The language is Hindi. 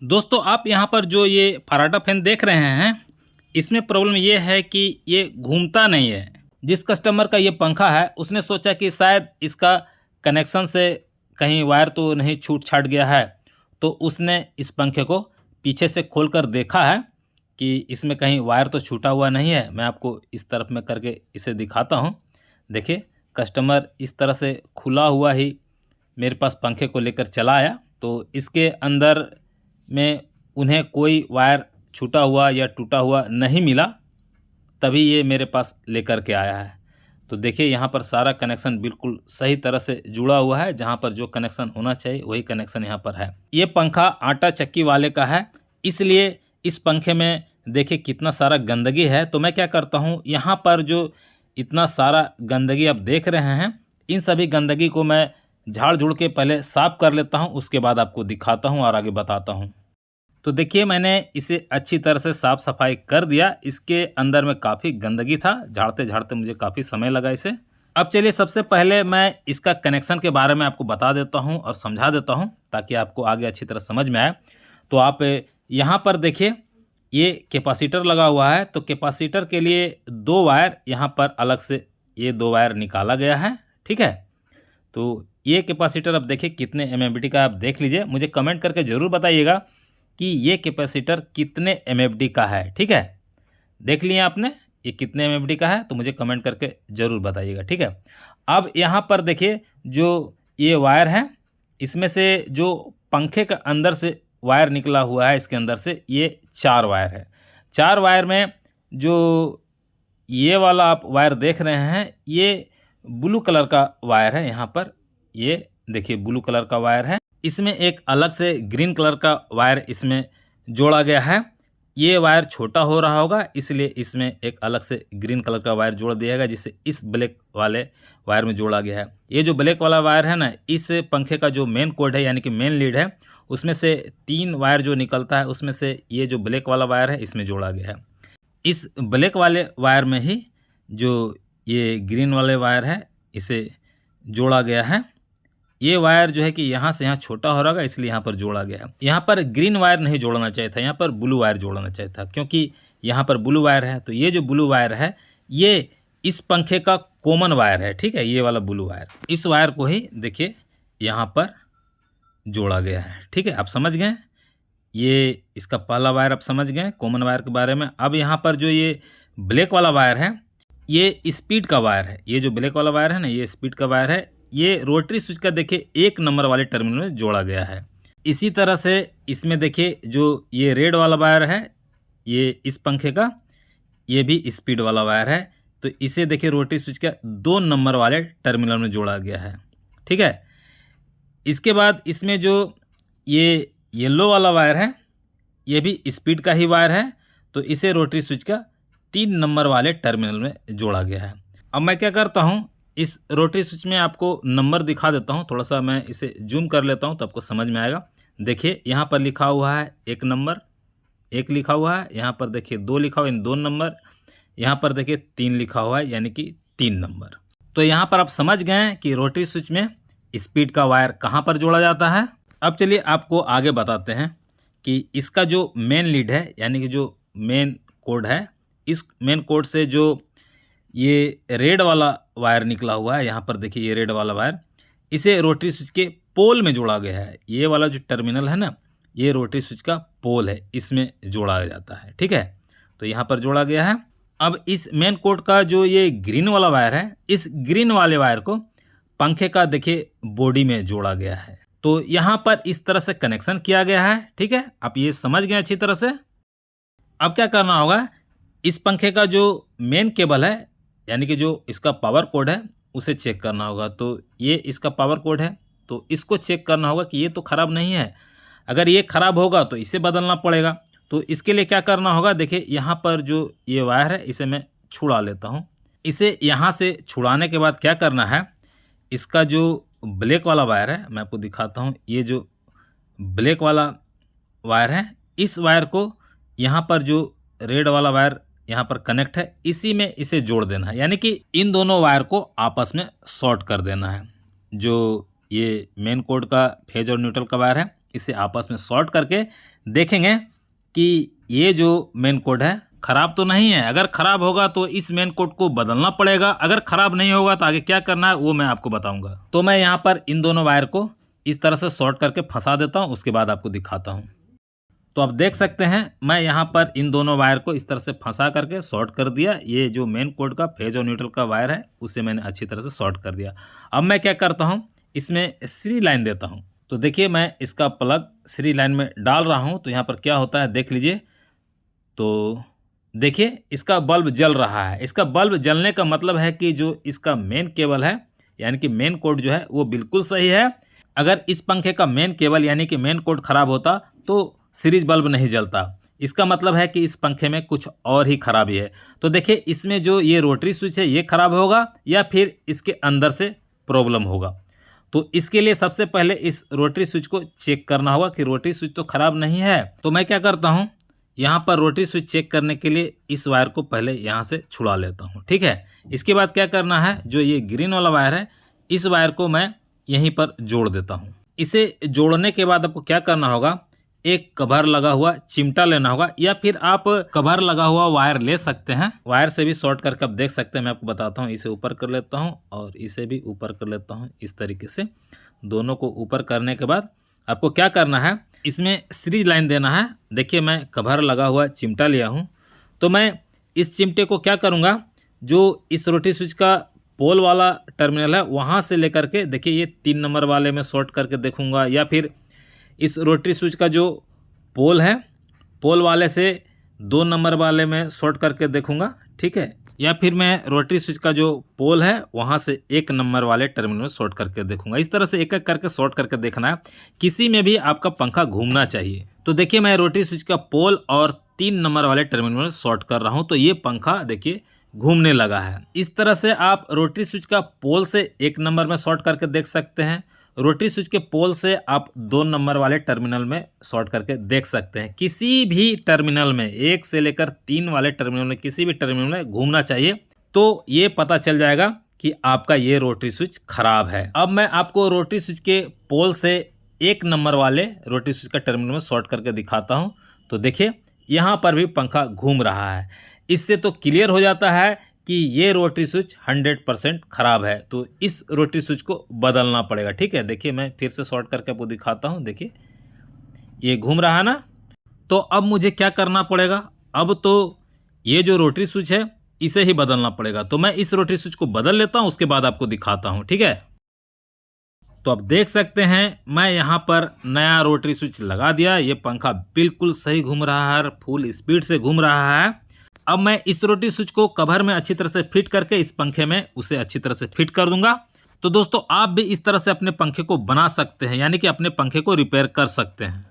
दोस्तों आप यहाँ पर जो ये फराटा फैन देख रहे हैं, इसमें प्रॉब्लम ये है कि ये घूमता नहीं है। जिस कस्टमर का ये पंखा है उसने सोचा कि शायद इसका कनेक्शन से कहीं वायर तो नहीं छूट छाट गया है, तो उसने इस पंखे को पीछे से खोल कर देखा है कि इसमें कहीं वायर तो छूटा हुआ नहीं है। मैं आपको इस तरफ में करके इसे दिखाता हूँ। देखिए, कस्टमर इस तरह से खुला हुआ ही मेरे पास पंखे को लेकर चला आया, तो इसके अंदर में उन्हें कोई वायर छूटा हुआ या टूटा हुआ नहीं मिला, तभी ये मेरे पास लेकर के आया है। तो देखिए, यहाँ पर सारा कनेक्शन बिल्कुल सही तरह से जुड़ा हुआ है। जहाँ पर जो कनेक्शन होना चाहिए वही कनेक्शन यहाँ पर है। ये पंखा आटा चक्की वाले का है, इसलिए इस पंखे में देखिए कितना सारा गंदगी है। तो मैं क्या करता हूँ, यहाँ पर जो इतना सारा गंदगी आप देख रहे हैं, इन सभी गंदगी को मैं झाड़ झूड़ के पहले साफ़ कर लेता हूँ, उसके बाद आपको दिखाता हूँ और आगे बताता हूँ। तो देखिए, मैंने इसे अच्छी तरह से साफ़ सफाई कर दिया। इसके अंदर में काफ़ी गंदगी था, झाड़ते झाड़ते मुझे काफ़ी समय लगा इसे। अब चलिए, सबसे पहले मैं इसका कनेक्शन के बारे में आपको बता देता हूँ और समझा देता हूँ, ताकि आपको आगे अच्छी तरह समझ में आए। तो आप यहाँ पर देखिए, ये कैपेसिटर लगा हुआ है, तो कैपेसिटर के लिए 2 वायर यहाँ पर अलग से ये 2 वायर निकाला गया है, ठीक है। तो ये कैपेसिटर अब देखिए कितने एमएफडी का, आप देख लीजिए, मुझे कमेंट करके ज़रूर बताइएगा कि ये कैपेसिटर कितने एमएफडी का है, ठीक है। देख लिए आपने ये कितने एमएफडी का है, तो मुझे कमेंट करके ज़रूर बताइएगा, ठीक है। अब यहाँ पर देखिए, जो ये वायर है, इसमें से जो पंखे का अंदर से वायर निकला हुआ है, इसके अंदर से ये 4 वायर है। 4 वायर में जो ये वाला आप वायर देख रहे हैं, ये ब्लू कलर का वायर है। यहाँ पर ये देखिए ब्लू कलर का वायर है। इसमें एक अलग से ग्रीन कलर का वायर इसमें जोड़ा गया है। ये वायर छोटा हो रहा होगा, इसलिए इसमें एक अलग से ग्रीन कलर का वायर जोड़ दिया गया, जिसे इस ब्लैक वाले वायर में जोड़ा गया है। ये जो ब्लैक वाला वायर है ना, इस पंखे का जो मेन कोड है, यानी कि मेन लीड है, उसमें से 3 वायर जो निकलता है, उसमें से ये जो ब्लैक वाला वायर है इसमें जोड़ा गया है। इस ब्लैक वाले वायर में ही जो ये ग्रीन वाले वायर है, इसे जोड़ा गया है। ये वायर जो है कि यहाँ से यहाँ छोटा हो रहा होगा, इसलिए यहाँ पर जोड़ा गया है। यहाँ पर ग्रीन वायर नहीं जोड़ना चाहिए था, यहाँ पर ब्लू वायर जोड़ना चाहिए था, क्योंकि यहाँ पर ब्लू वायर है। तो ये जो ब्लू वायर है, ये इस पंखे का कॉमन वायर है, ठीक है। ये वाला ब्लू वायर, इस वायर को ही देखिए यहाँ पर जोड़ा गया है, ठीक है। आप समझ गए, ये इसका पहला वायर आप समझ गए कॉमन वायर के बारे में। अब यहाँ पर जो ये ब्लैक वाला वायर है, ये स्पीड का वायर है। ये जो ब्लैक वाला वायर है ना, ये स्पीड का वायर है। ये रोटरी स्विच का देखिए 1 नंबर वाले टर्मिनल में जोड़ा गया है। इसी तरह से इसमें देखिए जो ये रेड वाला वायर है, ये इस पंखे का, ये भी स्पीड वाला वायर है। तो इसे देखिए रोटरी स्विच का 2 नंबर वाले टर्मिनल में जोड़ा गया है, ठीक है। इसके बाद इसमें जो ये येलो वाला वायर है, ये भी स्पीड का ही वायर है। तो इसे रोटरी स्विच का 3 नंबर वाले टर्मिनल में जोड़ा गया है। अब मैं क्या करता हूँ, इस रोटरी स्विच में आपको नंबर दिखा देता हूँ। थोड़ा सा मैं इसे जूम कर लेता हूँ तो आपको समझ में आएगा। देखिए, यहाँ पर लिखा हुआ है 1 नंबर, 1 लिखा हुआ है। यहाँ पर देखिए 2 लिखा हुआ है, 2 नंबर। यहाँ पर देखिए 3 लिखा हुआ है, यानी कि 3 नंबर। तो यहाँ पर आप समझ गए कि रोटरी स्विच में स्पीड का वायर कहाँ पर जोड़ा जाता है। अब चलिए आपको आगे बताते हैं कि इसका जो मेन लीड है, यानी कि जो मेन कोड है, इस मेन कोड से जो ये रेड वाला वायर निकला हुआ है, यहाँ पर देखिए ये रेड वाला वायर, इसे रोटरी स्विच के पोल में जोड़ा गया है। ये वाला जो टर्मिनल है ना, ये रोटरी स्विच का पोल है, इसमें जोड़ा जाता है, ठीक है। तो यहाँ पर जोड़ा गया है। अब इस मेन कोड का जो ये ग्रीन वाला वायर है, इस ग्रीन वाले वायर को पंखे का देखिए बॉडी में जोड़ा गया है। तो यहाँ पर इस तरह से कनेक्शन किया गया है, ठीक है। आप ये समझ गए अच्छी तरह से। अब क्या करना होगा, इस पंखे का जो मेन केबल है, यानी कि जो इसका पावर कोड है, उसे चेक करना होगा। तो ये इसका पावर कोड है, तो इसको चेक करना होगा कि ये तो ख़राब नहीं है। अगर ये ख़राब होगा तो इसे बदलना पड़ेगा। तो इसके लिए क्या करना होगा, देखिए यहाँ पर जो ये वायर है, इसे मैं छुड़ा लेता हूँ। इसे यहाँ से छुड़ाने के बाद क्या करना है, इसका जो ब्लैक वाला वायर है, मैं आपको दिखाता हूँ। ये जो ब्लैक वाला वायर है, इस वायर को यहाँ पर जो रेड वाला वायर यहाँ पर कनेक्ट है, इसी में इसे जोड़ देना है, यानी कि इन दोनों वायर को आपस में शॉर्ट कर देना है। जो ये मेन कोड का फेज और न्यूट्रल का वायर है, इसे आपस में शॉर्ट करके देखेंगे कि ये जो मेन कोड है ख़राब तो नहीं है। अगर ख़राब होगा तो इस मेन कोड को बदलना पड़ेगा, अगर ख़राब नहीं होगा तो आगे क्या करना है वो मैं आपको बताऊंगा। तो मैं यहाँ पर इन दोनों वायर को इस तरह से शॉर्ट करके फंसा देता हूँ, उसके बाद आपको दिखाता हूँ। तो आप देख सकते हैं मैं यहाँ पर इन दोनों वायर को इस तरह से फंसा करके शॉर्ट कर दिया। ये जो मेन कोड का फेज और न्यूट्रल का वायर है उसे मैंने अच्छी तरह से शॉर्ट कर दिया। अब मैं क्या करता हूँ, इसमें श्री लाइन देता हूँ। तो देखिए मैं इसका प्लग श्री लाइन में डाल रहा हूँ, तो यहाँ पर क्या होता है देख लीजिए। तो देखिए इसका बल्ब जल रहा है। इसका बल्ब जलने का मतलब है कि जो इसका मेन केबल है यानी कि मेन कोड जो है वो बिल्कुल सही है। अगर इस पंखे का मेन केबल यानी कि मेन कोड खराब होता तो सीरीज बल्ब नहीं जलता। इसका मतलब है कि इस पंखे में कुछ और ही खराबी है। तो देखिए इसमें जो ये रोटरी स्विच है ये खराब होगा या फिर इसके अंदर से प्रॉब्लम होगा। तो इसके लिए सबसे पहले इस रोटरी स्विच को चेक करना होगा कि रोटरी स्विच तो खराब नहीं है। तो मैं क्या करता हूँ, यहाँ पर रोटरी स्विच चेक करने के लिए इस वायर को पहले यहाँ से छुड़ा लेता हूँ, ठीक है। इसके बाद क्या करना है, जो ये ग्रीन वाला वायर है इस वायर को मैं यहीं पर जोड़ देता हूँ। इसे जोड़ने के बाद आपको क्या करना होगा, एक कवर लगा हुआ चिमटा लेना होगा या फिर आप कवर लगा हुआ वायर ले सकते हैं। वायर से भी शॉर्ट करके आप देख सकते हैं। मैं आपको बताता हूँ, इसे ऊपर कर लेता हूँ और इसे भी ऊपर कर लेता हूँ। इस तरीके से दोनों को ऊपर करने के बाद आपको क्या करना है, इसमें सीरीज लाइन देना है। देखिए मैं कवर लगा हुआ चिमटा लिया हूँ, तो मैं इस चिमटे को क्या करूँगा, जो इस रोटरी स्विच का पोल वाला टर्मिनल है वहाँ से लेकर के देखिए ये 3 नंबर वाले में शॉर्ट करके देखूँगा, या फिर इस रोटरी स्विच का जो पोल है पोल वाले से 2 नंबर वाले में शॉर्ट करके देखूँगा, ठीक है। या फिर मैं रोटरी स्विच का जो पोल है वहाँ से 1 नंबर वाले टर्मिनल में शॉर्ट करके देखूँगा। इस तरह से एक एक करके शॉर्ट करके देखना है, किसी में भी आपका पंखा घूमना चाहिए। तो देखिए मैं रोटरी स्विच का पोल और 3 नंबर वाले टर्मिनल में शॉर्ट कर रहा हूँ, तो ये पंखा देखिए घूमने लगा है। इस तरह से आप रोटरी स्विच का पोल से 1 नंबर में शॉर्ट करके देख सकते हैं। रोटरी स्विच के पोल से आप 2 नंबर वाले टर्मिनल में शॉर्ट करके देख सकते हैं। किसी भी टर्मिनल में 1 से लेकर 3 वाले टर्मिनल में किसी भी टर्मिनल में घूमना चाहिए, तो ये पता चल जाएगा कि आपका ये रोटरी स्विच खराब है। अब मैं आपको रोटरी स्विच के पोल से 1 नंबर वाले रोटरी स्विच का टर्मिनल में शॉर्ट करके दिखाता हूँ। तो देखिए यहाँ पर भी पंखा घूम रहा है। इससे तो क्लियर हो जाता है कि ये रोटरी स्विच 100% ख़राब है, तो इस रोटरी स्विच को बदलना पड़ेगा, ठीक है। देखिए मैं फिर से शॉर्ट करके आपको दिखाता हूँ। देखिए ये घूम रहा है ना, तो अब मुझे क्या करना पड़ेगा, अब तो ये जो रोटरी स्विच है इसे ही बदलना पड़ेगा। तो मैं इस रोटरी स्विच को बदल लेता हूँ, उसके बाद आपको दिखाता हूँ, ठीक है। तो आप देख सकते हैं मैं यहाँ पर नया रोटरी स्विच लगा दिया। ये पंखा बिल्कुल सही घूम रहा है, फुल स्पीड से घूम रहा है। अब मैं इस रोटरी स्विच को कवर में अच्छी तरह से फिट करके इस पंखे में उसे अच्छी तरह से फिट कर दूंगा। तो दोस्तों आप भी इस तरह से अपने पंखे को बना सकते हैं, यानी कि अपने पंखे को रिपेयर कर सकते हैं।